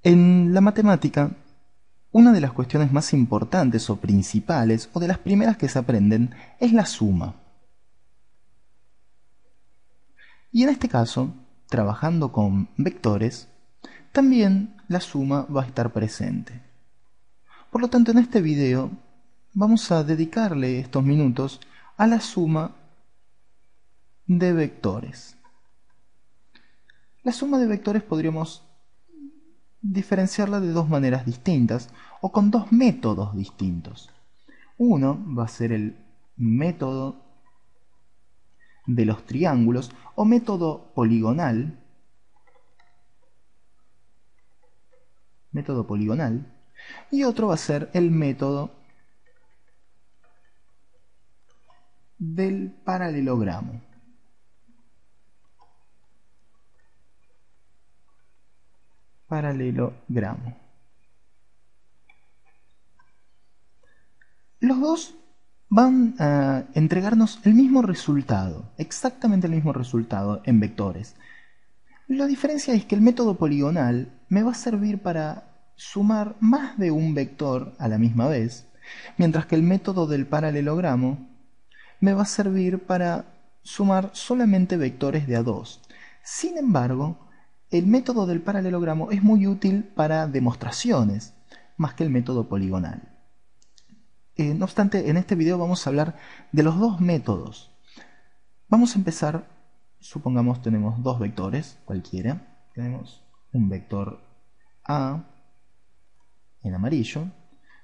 En la matemática, una de las cuestiones más importantes o principales, o de las primeras que se aprenden, es la suma. Y en este caso, trabajando con vectores, también la suma va a estar presente. Por lo tanto, en este video vamos a dedicarle estos minutos a la suma de vectores. La suma de vectores podríamos diferenciarla de dos maneras distintas o con dos métodos distintos. Uno va a ser el método de los triángulos o método poligonal, y otro va a ser el método del paralelogramo. Los dos van a entregarnos el mismo resultado, exactamente el mismo resultado en vectores. La diferencia es que el método poligonal me va a servir para sumar más de un vector a la misma vez, mientras que el método del paralelogramo me va a servir para sumar solamente vectores de a dos. Sin embargo, el método del paralelogramo es muy útil para demostraciones, más que el método poligonal. No obstante, en este video vamos a hablar de los dos métodos. Vamos a empezar, supongamos tenemos dos vectores cualquiera. Tenemos un vector A en amarillo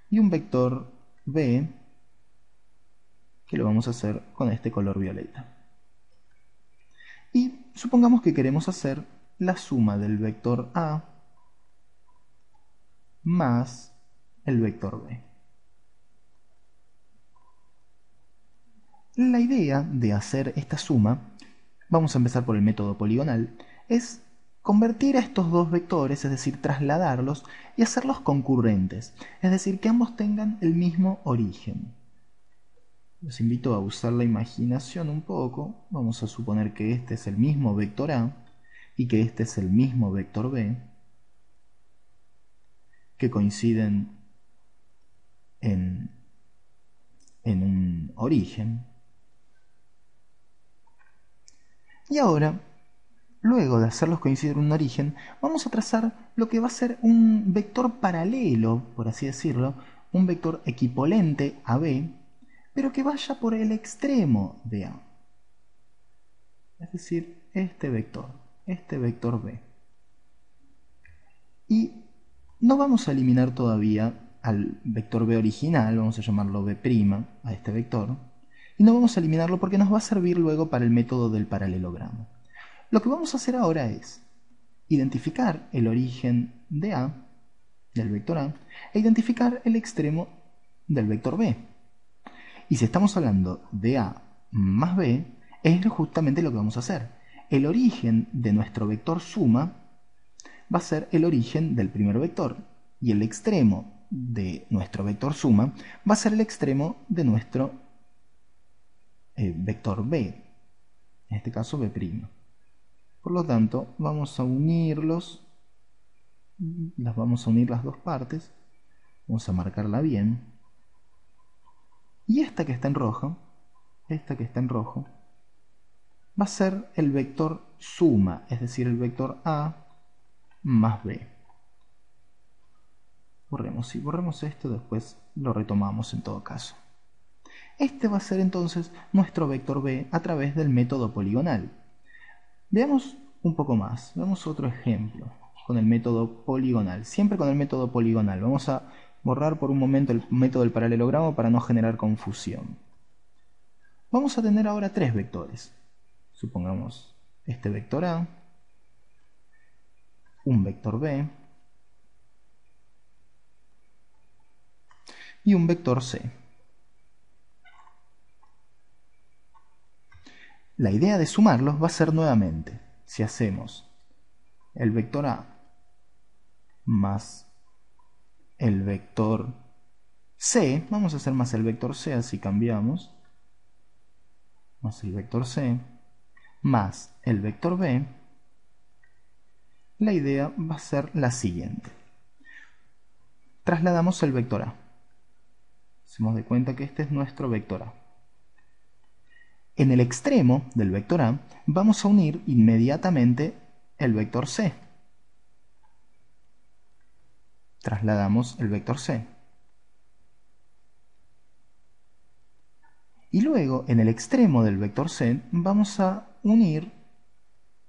y un vector B que lo vamos a hacer con este color violeta. Y supongamos que queremos hacer la suma del vector A más el vector B. La idea de hacer esta suma, vamos a empezar por el método poligonal, es convertir a estos dos vectores, es decir, trasladarlos y hacerlos concurrentes, es decir, que ambos tengan el mismo origen. Los invito a usar la imaginación un poco. Vamos a suponer que este es el mismo vector A y que este es el mismo vector B, que coinciden en un origen. Y ahora, luego de hacerlos coincidir en un origen, vamos a trazar lo que va a ser un vector paralelo, por así decirlo, un vector equipolente a B, pero que vaya por el extremo de A. Es decir, este vector B. Y no vamos a eliminar todavía al vector B original, vamos a llamarlo B', a este vector, y no vamos a eliminarlo porque nos va a servir luego para el método del paralelogramo. Lo que vamos a hacer ahora es identificar el origen de A, del vector A, e identificar el extremo del vector B. Y si estamos hablando de A más B, es justamente lo que vamos a hacer. El origen de nuestro vector suma va a ser el origen del primer vector, y el extremo de nuestro vector suma va a ser el extremo de nuestro vector B, en este caso B'. Por lo tanto, vamos a unirlos, vamos a unir las dos partes, vamos a marcarla bien, y esta que está en rojo, va a ser el vector suma, es decir, el vector A más B. Si borremos esto, después lo retomamos en todo caso. Este va a ser entonces nuestro vector B a través del método poligonal. Veamos un poco más, veamos otro ejemplo con el método poligonal. Siempre con el método poligonal. Vamos a borrar por un momento el método del paralelogramo para no generar confusión. Vamos a tener ahora tres vectores. Supongamos este vector A, un vector B y un vector C. La idea de sumarlos va a ser nuevamente, si hacemos el vector A más el vector C, vamos a hacer más el vector C, así cambiamos, más el vector C, más el vector B, la idea va a ser la siguiente. trasladamos el vector A. Hacemos de cuenta que este es nuestro vector A. En el extremo del vector A vamos a unir inmediatamente el vector C. Trasladamos el vector C. Y luego, en el extremo del vector C, vamos a unir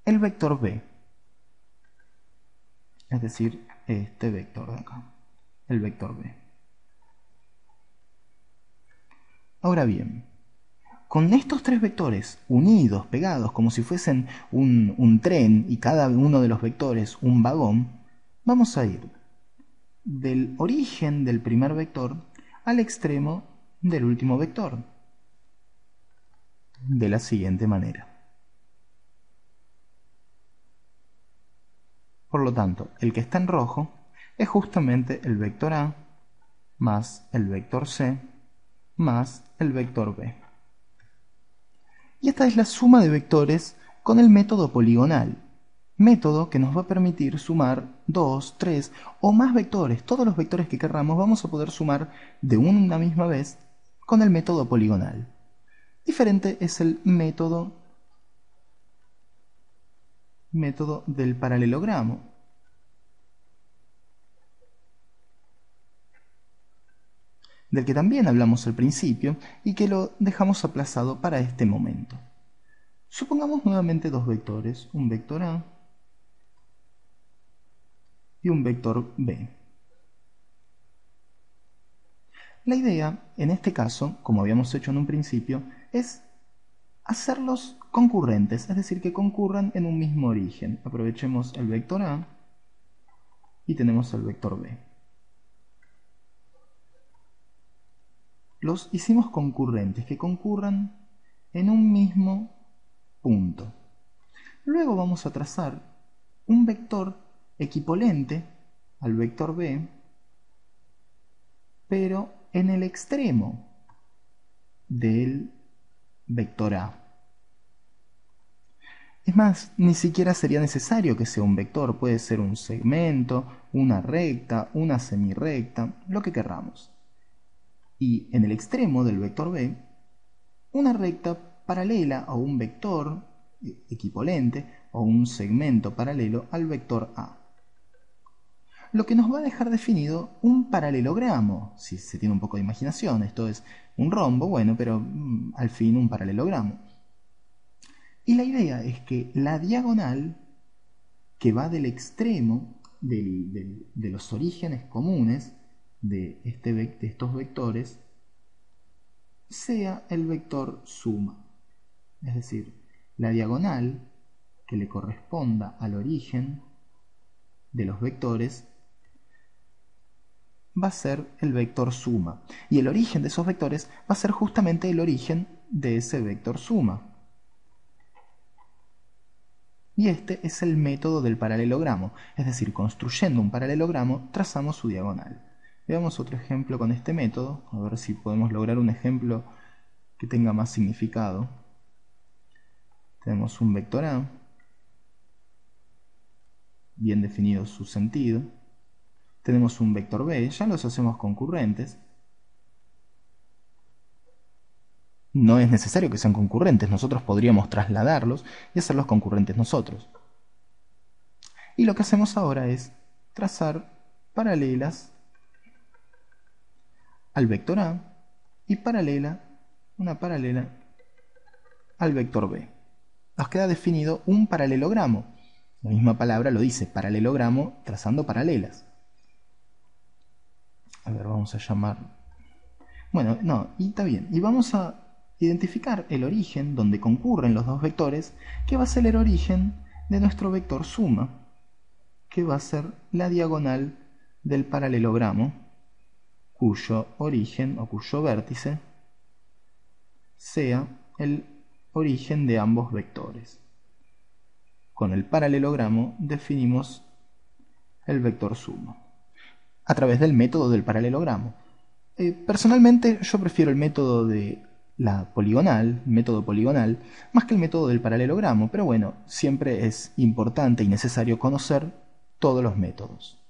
el vector B. Es decir, este vector de acá, el vector B. Ahora bien, con estos tres vectores unidos, pegados, como si fuesen un tren y cada uno de los vectores un vagón, vamos a ir del origen del primer vector al extremo del último vector, de la siguiente manera. Por lo tanto, el que está en rojo es justamente el vector A más el vector C más el vector B. Y esta es la suma de vectores con el método poligonal, método que nos va a permitir sumar 2, 3 o más vectores. Todos los vectores que querramos vamos a poder sumar de una misma vez con el método poligonal. Diferente es el método del paralelogramo. Del que también hablamos al principio y que lo dejamos aplazado para este momento. Supongamos nuevamente dos vectores, un vector A y un vector B. La idea, en este caso, como habíamos hecho en un principio, es hacerlos concurrentes, es decir, que concurran en un mismo origen. Aprovechemos el vector A y tenemos el vector B. Los hicimos concurrentes, que concurran en un mismo punto. Luego vamos a trazar un vector equipolente al vector B, pero en el extremo del vector A. Es más, ni siquiera sería necesario que sea un vector, puede ser un segmento, una recta, una semirrecta, lo que querramos. Y en el extremo del vector B, una recta paralela o un vector equipolente o un segmento paralelo al vector A. Lo que nos va a dejar definido un paralelogramo, si se tiene un poco de imaginación. Esto es un rombo, bueno, pero al fin un paralelogramo. Y la idea es que la diagonal que va del extremo de los orígenes comunes de estos vectores sea el vector suma. Es decir, la diagonal que le corresponda al origen de los vectores va a ser el vector suma. Y el origen de esos vectores va a ser justamente el origen de ese vector suma. Y este es el método del paralelogramo. Es decir, construyendo un paralelogramo, trazamos su diagonal. Veamos otro ejemplo con este método, a ver si podemos lograr un ejemplo que tenga más significado. Tenemos un vector A, bien definido su sentido. Tenemos un vector B, ya los hacemos concurrentes. No es necesario que sean concurrentes, nosotros podríamos trasladarlos y hacerlos concurrentes nosotros. Y lo que hacemos ahora es trazar paralelas al vector A y una paralela al vector B. Nos queda definido un paralelogramo. La misma palabra lo dice, paralelogramo trazando paralelas. A ver, vamos a llamar... Bueno, no, y está bien. Y vamos a identificar el origen donde concurren los dos vectores, que va a ser el origen de nuestro vector suma, que va a ser la diagonal del paralelogramo, cuyo origen o cuyo vértice sea el origen de ambos vectores. Con el paralelogramo definimos el vector suma a través del método del paralelogramo. Personalmente yo prefiero el método de la poligonal, método poligonal, más que el método del paralelogramo, pero bueno, siempre es importante y necesario conocer todos los métodos.